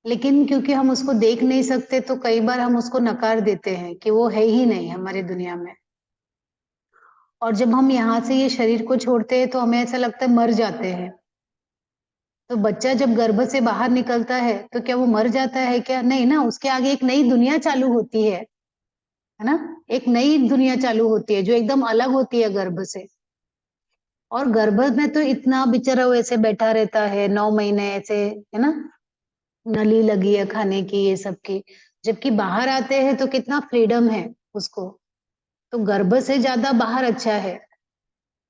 लेकिन क्योंकि हम उसको देख नहीं सकते तो कई बार हम उसको नकार देते हैं कि वो है ही नहीं हमारी दुनिया में। और जब हम यहाँ से ये शरीर को छोड़ते हैं तो हमें ऐसा लगता है मर जाते हैं। तो बच्चा जब गर्भ से बाहर निकलता है तो क्या वो मर जाता है क्या? नहीं ना, उसके आगे एक नई दुनिया चालू होती है ना, एक नई दुनिया चालू होती है जो एकदम अलग होती है गर्भ से। और गर्भ में तो इतना बेचारा वो ऐसे बैठा रहता है 9 महीने ऐसे, है ना, नली लगी है खाने की ये सब की, जबकि बाहर आते हैं तो कितना फ्रीडम है उसको। तो गर्भ से ज्यादा बाहर अच्छा है,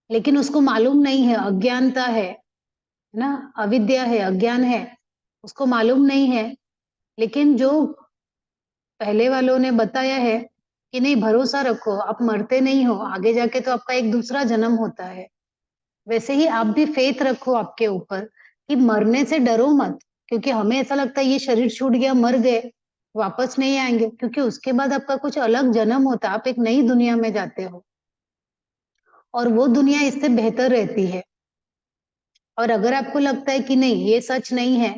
लेकिन उसको मालूम नहीं है, अज्ञानता है ना, अविद्या है, अज्ञान है, उसको मालूम नहीं है। लेकिन जो पहले वालों ने बताया है कि नहीं, भरोसा रखो, आप मरते नहीं हो, आगे जाके तो आपका एक दूसरा जन्म होता है। वैसे ही आप भी फेथ रखो आपके ऊपर कि मरने से डरो मत, क्योंकि हमें ऐसा लगता है ये शरीर छूट गया, मर गए, वापस नहीं आएंगे, क्योंकि उसके बाद आपका कुछ अलग जन्म होता है, आप एक नई दुनिया में जाते हो और वो दुनिया इससे बेहतर रहती है। और अगर आपको लगता है कि नहीं ये सच नहीं है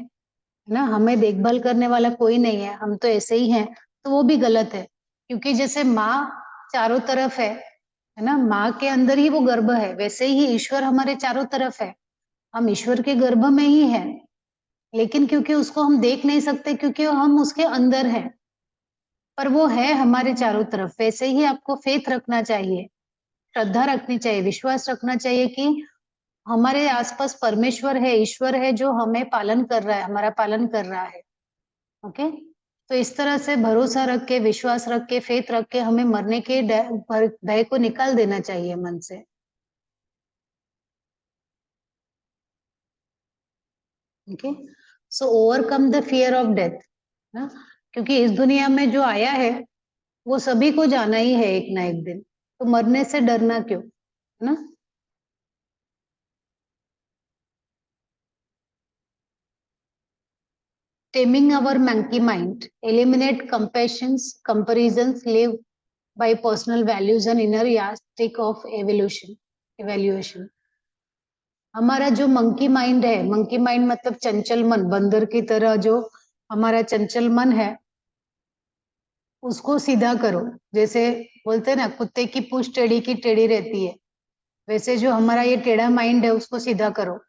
ना, हमें देखभाल करने वाला कोई नहीं है, हम तो ऐसे ही हैं, तो वो भी गलत है। क्योंकि जैसे माँ चारों तरफ है ना, माँ के अंदर ही वो गर्भ है, वैसे ही ईश्वर हमारे चारों तरफ है, हम ईश्वर के गर्भ में ही हैं। लेकिन क्योंकि उसको हम देख नहीं सकते, क्योंकि हम उसके अंदर हैं, पर वो है हमारे चारों तरफ। वैसे ही आपको फेथ रखना चाहिए, श्रद्धा रखनी चाहिए, विश्वास रखना चाहिए कि हमारे आसपास परमेश्वर है, ईश्वर है, जो हमें पालन कर रहा है, हमारा पालन कर रहा है। ओके, तो इस तरह से भरोसा रख के, विश्वास रख के, फेथ रख के हमें मरने के भय को निकाल देना चाहिए मन से। Okay, so overcome the fear of death ना, क्योंकि इस दुनिया में जो आया है वो सभी को जाना ही है एक ना एक दिन, तो मरने से डरना क्यों, है ना। Taming our monkey mind, eliminate compassions, comparisons, live by personal values and inner yardstick of evaluation. हमारा जो मंकी माइंड है, मंकी माइंड मतलब चंचल मन, बंदर की तरह जो हमारा चंचल मन है, उसको सीधा करो। जैसे बोलते हैं ना, कुत्ते की पूंछ टेढ़ी की टेढ़ी रहती है, वैसे जो हमारा ये टेढ़ा माइंड है उसको सीधा करो।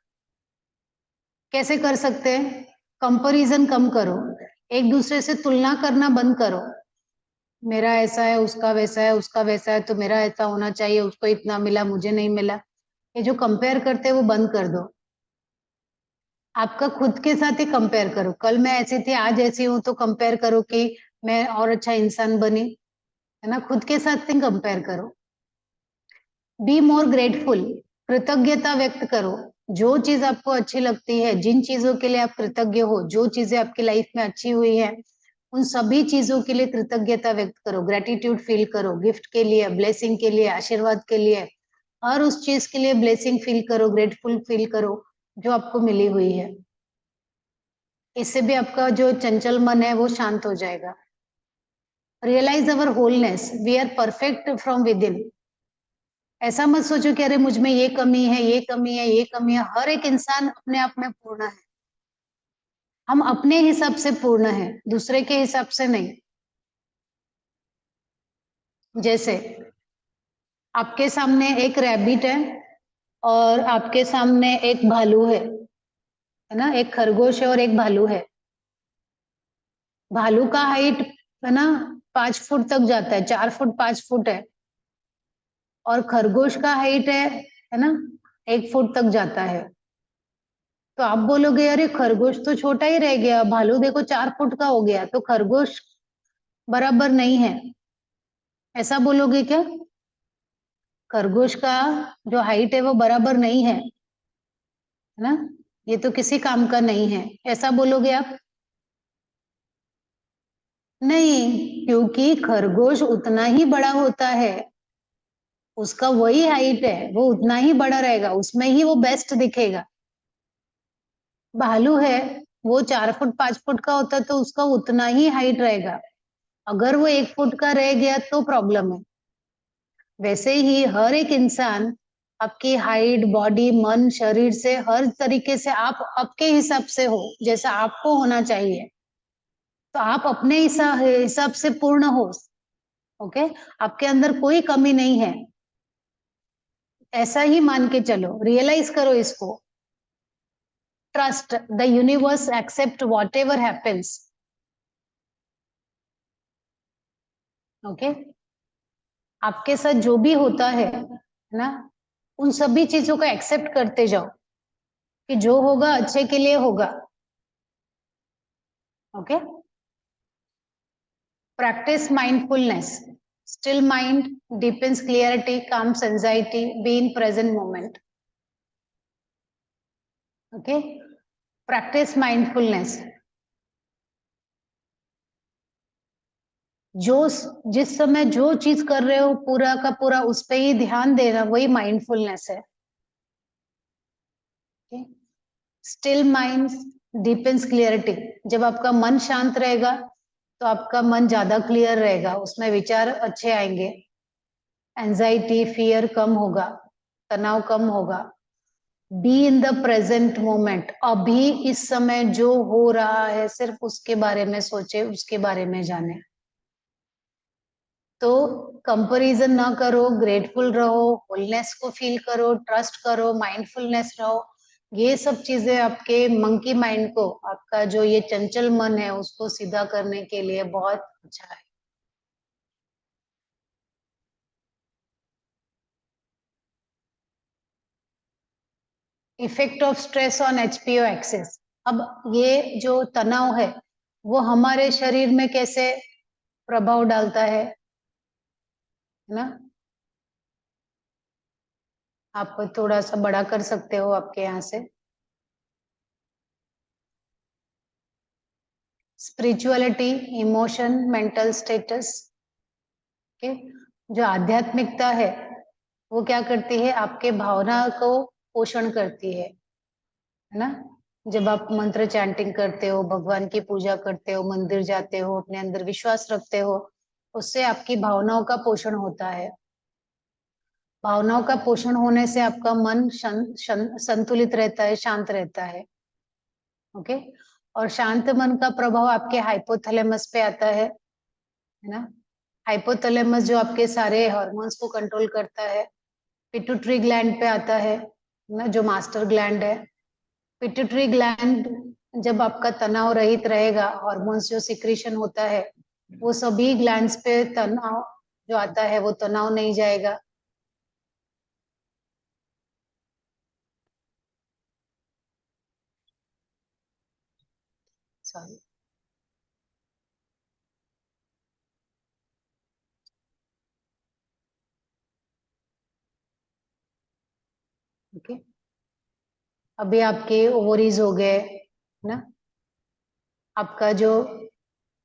कैसे कर सकते हैं? कंपैरिजन कम करो, एक दूसरे से तुलना करना बंद करो। मेरा ऐसा है, उसका वैसा है, उसका वैसा है, तो मेरा ऐसा होना चाहिए, उसको इतना मिला, मुझे नहीं मिला। ये जो कंपेयर करते हैं वो बंद कर दो। आपका खुद के साथ ही कंपेयर करो, कल मैं ऐसी थी आज ऐसी हूं, तो कंपेयर करो कि मैं और अच्छा इंसान बनी, है ना, खुद के साथ ही कंपेयर करो। बी मोर ग्रेटफुल, कृतज्ञता व्यक्त करो। जो चीज आपको अच्छी लगती है, जिन चीजों के लिए आप कृतज्ञ हो, जो चीजें आपकी लाइफ में अच्छी हुई है, उन सभी चीजों के लिए कृतज्ञता व्यक्त करो, ग्रेटिट्यूड फील करो, गिफ्ट के लिए, ब्लेसिंग के लिए, आशीर्वाद के लिए, हर उस चीज के लिए ब्लेसिंग फील करो, ग्रेटफुल फील करो जो आपको मिली हुई है। इससे भी आपका जो चंचल मन है वो शांत हो जाएगा। Realise our wholeness, we are perfect from within. ऐसा मत सोचो कि अरे मुझ में ये कमी है, ये कमी है, ये कमी है। हर एक इंसान अपने आप में पूर्ण है, हम अपने हिसाब से पूर्ण है, दूसरे के हिसाब से नहीं। जैसे आपके सामने एक रैबिट है और आपके सामने एक भालू है ना, एक खरगोश है और एक भालू है। भालू का हाइट है ना 5 फुट तक जाता है, 4 फुट 5 फुट है, और खरगोश का हाइट है ना 1 फुट तक जाता है। तो आप बोलोगे अरे खरगोश तो छोटा ही रह गया, भालू देखो 4 फुट का हो गया, तो खरगोश बराबर नहीं है, ऐसा बोलोगे क्या? खरगोश का जो हाइट है वो बराबर नहीं है ना, ये तो किसी काम का नहीं है, ऐसा बोलोगे आप? नहीं, क्योंकि खरगोश उतना ही बड़ा होता है, उसका वही हाइट है, वो उतना ही बड़ा रहेगा, उसमें ही वो बेस्ट दिखेगा। भालू है, वो 4 फुट 5 फुट का होता है तो उसका उतना ही हाइट रहेगा, अगर वो 1 फुट का रह गया तो प्रॉब्लम है। वैसे ही हर एक इंसान आपकी हाइट, बॉडी, मन, शरीर से हर तरीके से आप आपके हिसाब से हो, जैसा आपको होना चाहिए, तो आप अपने हिसाब से पूर्ण हो। ओके, आपके अंदर कोई कमी नहीं है, ऐसा ही मान के चलो, रियलाइज करो इसको। Trust the universe, accept whatever happens. Okay, आपके साथ जो भी होता है ना, उन सभी चीजों को एक्सेप्ट करते जाओ कि जो होगा अच्छे के लिए होगा। Okay, practice mindfulness, still mind, deepens clarity, calms anxiety, be in present moment. Okay, practice mindfulness. जो जिस समय जो चीज कर रहे हो पूरा का पूरा उस पे ही ध्यान देना, वही माइंडफुलनेस है। स्टिल माइंड डीपेंस क्लियरिटी, जब आपका मन शांत रहेगा तो आपका मन ज्यादा क्लियर रहेगा, उसमें विचार अच्छे आएंगे, एंजाइटी फियर कम होगा, तनाव कम होगा। Be in the present moment, अभी इस समय जो हो रहा है सिर्फ उसके बारे में सोचे, उसके बारे में जाने। तो कंपैरिजन ना करो, ग्रेटफुल रहो, होलनेस को फील करो, ट्रस्ट करो, माइंडफुलनेस रहो। ये सब चीजें आपके मंकी माइंड को, आपका जो ये चंचल मन है उसको सीधा करने के लिए बहुत अच्छा है। Effect of stress on HPO axis. अब ये जो तनाव है वो हमारे शरीर में कैसे प्रभाव डालता है ना, आप थोड़ा सा बड़ा कर सकते हो आपके यहाँ से। स्पिरिचुअलिटी, इमोशन, मेंटल स्टेटस के, जो आध्यात्मिकता है वो क्या करती है, आपके भावना को पोषण करती है ना। जब आप मंत्र चैंटिंग करते हो, भगवान की पूजा करते हो, मंदिर जाते हो, अपने अंदर विश्वास रखते हो, उससे आपकी भावनाओं का पोषण होता है। भावनाओं का पोषण होने से आपका मन संतुलित रहता है, शांत रहता है। ओके, और शांत मन का प्रभाव आपके हाइपोथैलेमस पे आता है ना। हाइपोथैलेमस जो आपके सारे हार्मोन्स को कंट्रोल करता है। पिट्यूटरी ग्लैंड पे आता है ना, जो मास्टर ग्लैंड है। पिट्यूटरी ग्लैंड जब आपका तनाव रहित रहेगा, हार्मोन्स जो सिक्रीशन होता है वो सभी ग्लैंड्स पे तनाव जो आता है वो तनाव नहीं जाएगा। सॉरी, ओके, अभी आपके ओवरीज हो गए ना, आपका जो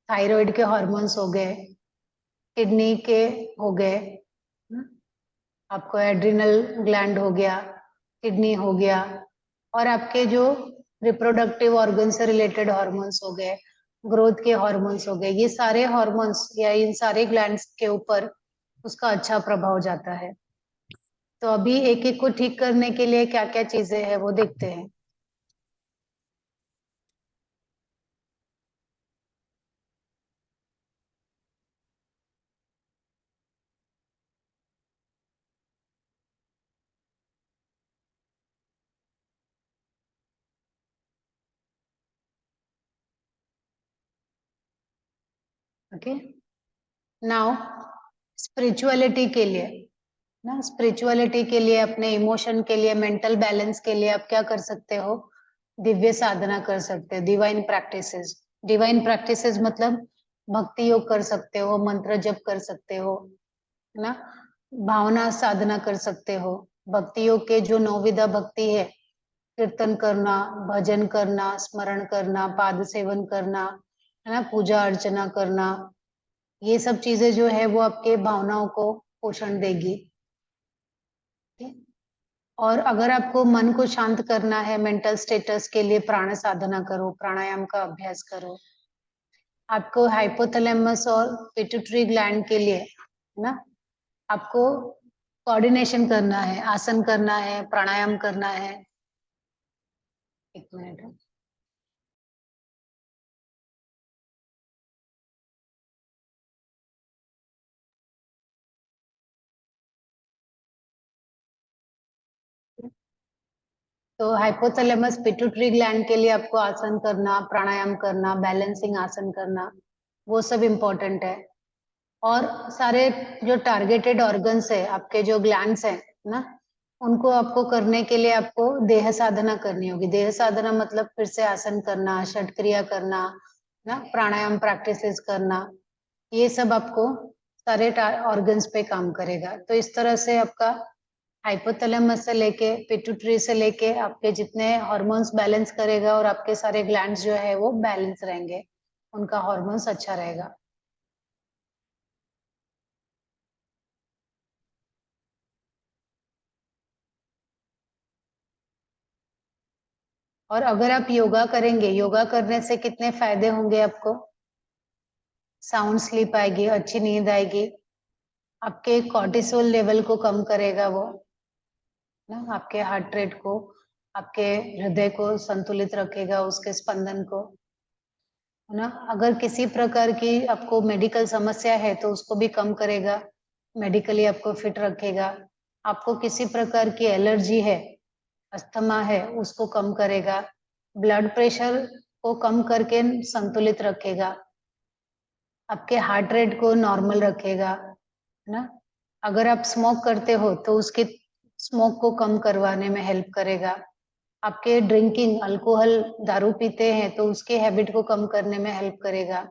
थायराइड के हार्मोन्स हो गए, किडनी के हो गए ना, आपको एड्रिनल ग्लैंड हो गया, किडनी हो गया, और आपके जो रिप्रोडक्टिव ऑर्गन से रिलेटेड हार्मोन्स हो गए, ग्रोथ के हार्मोन्स हो गए, ये सारे हार्मोन्स या इन सारे ग्लैंड्स के ऊपर उसका अच्छा प्रभाव जाता है। तो अभी एक एक को ठीक करने के लिए क्या क्या चीजें हैं वो देखते हैं। ओके, नाउ स्पिरिचुअलिटी के लिए ना, स्पिरिचुअलिटी के लिए, अपने इमोशन के लिए, मेंटल बैलेंस के लिए आप क्या कर सकते हो, दिव्य साधना कर सकते हो, डिवाइन प्रैक्टिसेस। डिवाइन प्रैक्टिसेस मतलब भक्ति योग कर सकते हो, मंत्र जप कर सकते हो, है ना। भावना साधना कर सकते हो। भक्तियों के जो नौविधा भक्ति है, कीर्तन करना, भजन करना, स्मरण करना, पाद सेवन करना, है ना, पूजा अर्चना करना, ये सब चीजें जो है वो आपके भावनाओं को पोषण देगी। ठीक है? और अगर आपको मन को शांत करना है, मेंटल स्टेटस के लिए प्राण साधना करो, प्राणायाम का अभ्यास करो। आपको हाइपोथैलेमस और पिट्यूटरी ग्लैंड के लिए, है ना, आपको कोऑर्डिनेशन करना है, आसन करना है, प्राणायाम करना है। एक मिनट। तो हाइपोथैलेमस पिट्यूटरी ग्लैंड के लिए आपको आसन करना, प्राणायाम करना, बैलेंसिंग आसन करना, वो सब इम्पोर्टेंट है। और सारे जो टारगेटेड ऑर्गन्स है, आपके जो ग्लैंड्स हैं ना, उनको आपको करने के लिए आपको देह साधना करनी होगी। देह साधना मतलब फिर से आसन करना, षट क्रिया करना, ना, प्राणायाम प्रैक्टिसेस करना, ये सब आपको सारे ऑर्गन्स पे काम करेगा। तो इस तरह से आपका हाइपोथैलेमस से लेके पिट्यूटरी से लेके आपके जितने हार्मोन्स बैलेंस करेगा, और आपके सारे ग्लैंड्स जो है वो बैलेंस रहेंगे, उनका हार्मोन्स अच्छा रहेगा। और अगर आप योगा करेंगे, योगा करने से कितने फायदे होंगे आपको? साउंड स्लीप आएगी, अच्छी नींद आएगी, आपके कॉर्टिसोल लेवल को कम करेगा वो, ना, आपके हार्ट रेट को, आपके हृदय को संतुलित रखेगा, उसके स्पंदन को, है ना। अगर किसी प्रकार की आपको मेडिकल समस्या है तो उसको भी कम करेगा, मेडिकली आपको फिट रखेगा। आपको किसी प्रकार की एलर्जी है, अस्थमा है, उसको कम करेगा। ब्लड प्रेशर को कम करके संतुलित रखेगा, आपके हार्ट रेट को नॉर्मल रखेगा, है ना। अगर आप स्मोक करते हो तो उसके स्मोक को कम करवाने में हेल्प करेगा। आपके ड्रिंकिंग, अल्कोहल, दारू पीते हैं तो उसके हैबिट को कम करने में हेल्प करेगा।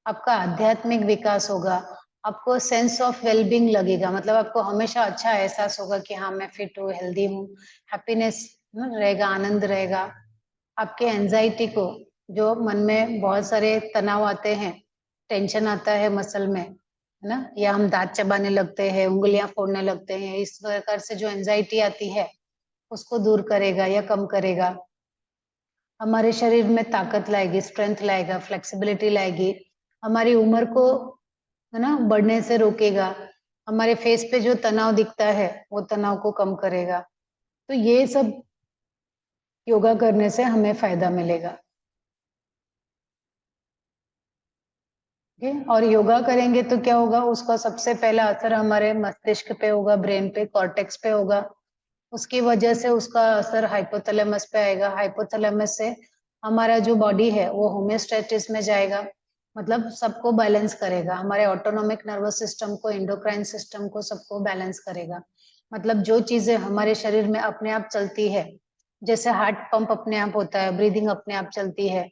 आपका आध्यात्मिक विकास होगा, आपको सेंस ऑफ वेलबींग लगेगा, मतलब आपको हमेशा अच्छा एहसास होगा कि हाँ मैं फिट हूँ, हेल्दी हूँ, हैप्पीनेस रहेगा, आनंद रहेगा। आपके एंजाइटी को, जो मन में बहुत सारे तनाव आते हैं, टेंशन आता है मसल में, है ना, या हम दांत चबाने लगते हैं, उंगलियां फोड़ने लगते हैं, इस प्रकार से जो एंजाइटी आती है उसको दूर करेगा या कम करेगा। हमारे शरीर में ताकत लाएगी, स्ट्रेंथ लाएगा, फ्लेक्सिबिलिटी लाएगी, हमारी उम्र को, है ना, बढ़ने से रोकेगा। हमारे फेस पे जो तनाव दिखता है वो तनाव को कम करेगा। तो ये सब योगा करने से हमें फायदा मिलेगा। ठीक है? और योगा करेंगे तो क्या होगा, उसका सबसे पहला असर हमारे मस्तिष्क पे होगा, ब्रेन पे, कॉर्टेक्स पे होगा। उसकी वजह से उसका असर हाइपोथैलेमस पे आएगा। हाइपोथैलेमस से हमारा जो बॉडी है वो होमियोस्टेसिस में जाएगा, मतलब सबको बैलेंस करेगा, हमारे ऑटोनोमिक नर्वस सिस्टम को, एंडोक्राइन सिस्टम को, सबको बैलेंस करेगा। मतलब जो चीजें हमारे शरीर में अपने आप चलती है, जैसे हार्ट पंप अपने आप होता है, ब्रीदिंग अपने आप चलती है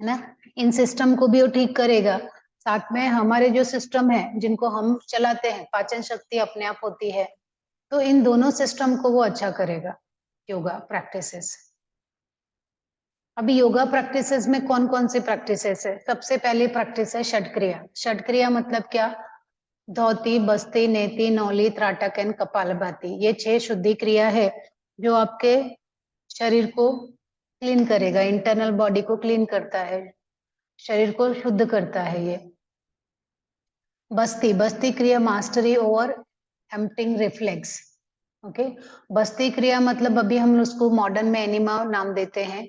ना, इन सिस्टम को भी वो ठीक करेगा। साथ में हमारे जो सिस्टम है जिनको हम चलाते हैं, पाचन शक्ति अपने आप होती है, तो इन दोनों सिस्टम को वो अच्छा करेगा योगा प्रैक्टिसेस। अभी योगा प्रैक्टिसेस में कौन कौन सी प्रैक्टिसेस है? सबसे पहली प्रैक्टिस है षट क्रिया। षट क्रिया मतलब क्या? धोती, बस्ती, नेति, नौली, त्राटक एंड कपालभाति, ये 6 शुद्धि क्रिया है जो आपके शरीर को क्लीन करेगा, इंटरनल बॉडी को क्लीन करता है, शरीर को शुद्ध करता है ये। बस्ती, बस्ती क्रिया mastery over emptying reflex. Okay, बस्ती क्रिया मतलब अभी हम उसको मॉडर्न में एनिमा नाम देते हैं।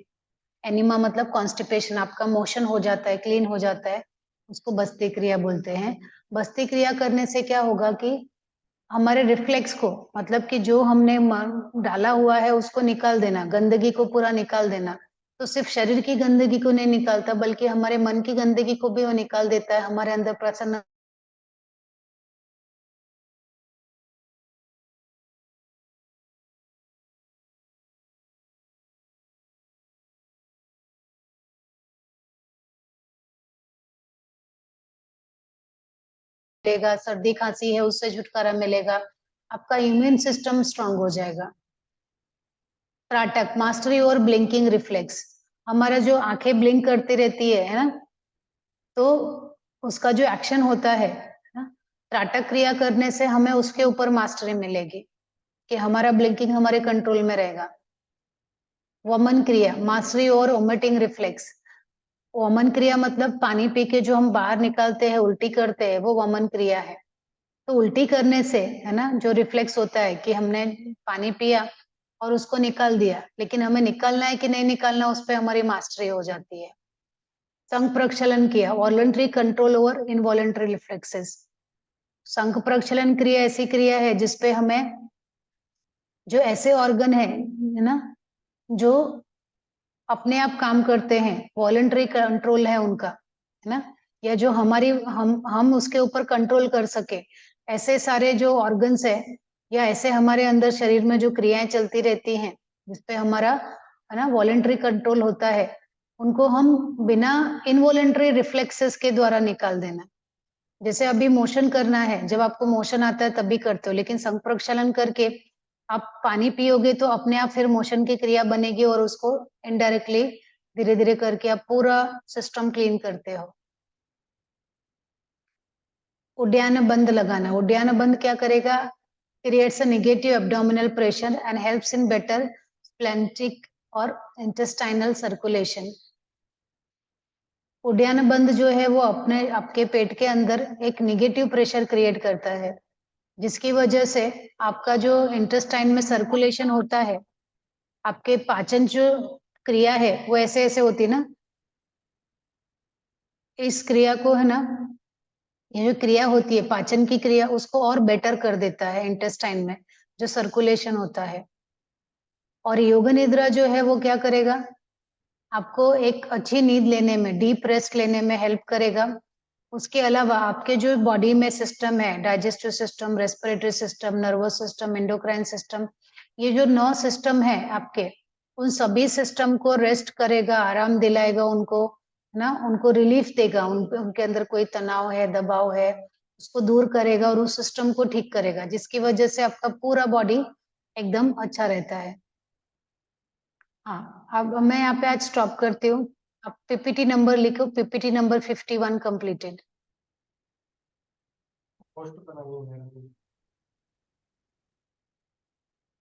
एनिमा मतलब कॉन्स्टिपेशन, आपका मोशन हो जाता है, क्लीन हो जाता है, उसको बस्ती क्रिया बोलते हैं। बस्ती क्रिया करने से क्या होगा कि हमारे रिफ्लेक्स को, मतलब कि जो हमने डाला हुआ है उसको निकाल देना, गंदगी को पूरा निकाल देना। तो सिर्फ शरीर की गंदगी को नहीं निकालता, बल्कि हमारे मन की गंदगी को भी वो निकाल देता है, हमारे अंदर प्रसन्न मिलेगा, सर्दी खांसी है उससे छुटकारा मिलेगा, आपका इम्यून सिस्टम स्ट्रांग हो जाएगा। त्राटक, मास्टरी और ब्लिंकिंग रिफ्लेक्स, हमारा जो आंखें ब्लिंक करती रहती है ना, तो उसका जो एक्शन होता है ना, त्राटक क्रिया करने से हमें उसके ऊपर मास्टरी मिलेगी कि हमारा ब्लिंकिंग हमारे कंट्रोल में रहेगा। वमन क्रिया, मास्टरी और वोमिटिंग रिफ्लेक्स, वमन क्रिया मतलब पानी पी के जो हम बाहर निकालते हैं, उल्टी करते हैं, वो वमन क्रिया है। तो उल्टी करने से है ना, जो रिफ्लेक्स होता है कि हमने पानी पिया और उसको निकाल दिया, लेकिन हमें निकालना है कि नहीं निकालना, उस पर हमारी मास्टरी हो जाती है। संघ प्रक्षालन किया, voluntary control over involuntary reflexes. संघ प्रक्षालन क्रिया ऐसी क्रिया है जिसपे हमें जो ऐसे ऑर्गन है ना, जो अपने आप काम करते हैं, वॉलंटरी कंट्रोल है उनका, है ना, या जो हमारी हम उसके ऊपर कंट्रोल कर सके, ऐसे सारे जो ऑर्गन्स है या ऐसे हमारे अंदर शरीर में जो क्रियाएं चलती रहती हैं जिसपे हमारा है ना वॉलंटरी कंट्रोल होता है, उनको हम बिना इनवॉलंटरी रिफ्लेक्सेस के द्वारा निकाल देना। जैसे अभी मोशन करना है, जब आपको मोशन आता है तभी करते हो, लेकिन संघ प्रक्षालन करके आप पानी पियोगे तो अपने आप फिर मोशन की क्रिया बनेगी और उसको इनडायरेक्टली धीरे धीरे करके आप पूरा सिस्टम क्लीन करते हो। उद्यान बंद लगाना, उद्यान बंद क्या करेगा, creates a negative abdominal pressure and helps in better splenic और इंटेस्टाइनल सर्कुलेशन। उद्यान बंद जो है वो अपने आपके पेट के अंदर एक नेगेटिव प्रेशर क्रिएट करता है, जिसकी वजह से आपका जो इंटेस्टाइन में सर्कुलेशन होता है, आपके पाचन जो क्रिया है वो ऐसे ऐसे होती है ना, इस क्रिया को है ना, ये जो क्रिया होती है पाचन की क्रिया, उसको और बेटर कर देता है इंटेस्टाइन में जो सर्कुलेशन होता है। और योग निद्रा जो है वो क्या करेगा, आपको एक अच्छी नींद लेने में, डीप रेस्ट लेने में हेल्प करेगा। उसके अलावा आपके जो बॉडी में सिस्टम है, digestive system, respiratory system, nervous system, endocrine system, ये जो 9 सिस्टम है आपके, उन सभी सिस्टम को रेस्ट करेगा, आराम दिलाएगा उनको, है ना, उनको रिलीफ देगा, उनके अंदर कोई तनाव है, दबाव है, उसको दूर करेगा और उस सिस्टम को ठीक करेगा, जिसकी वजह से आपका पूरा बॉडी एकदम अच्छा रहता है। हाँ, अब मैं यहाँ पे आज स्टॉप करती हूँ। आप पीपीटी नंबर लिखो, पीपीटी नंबर 51 कंप्लीटेड।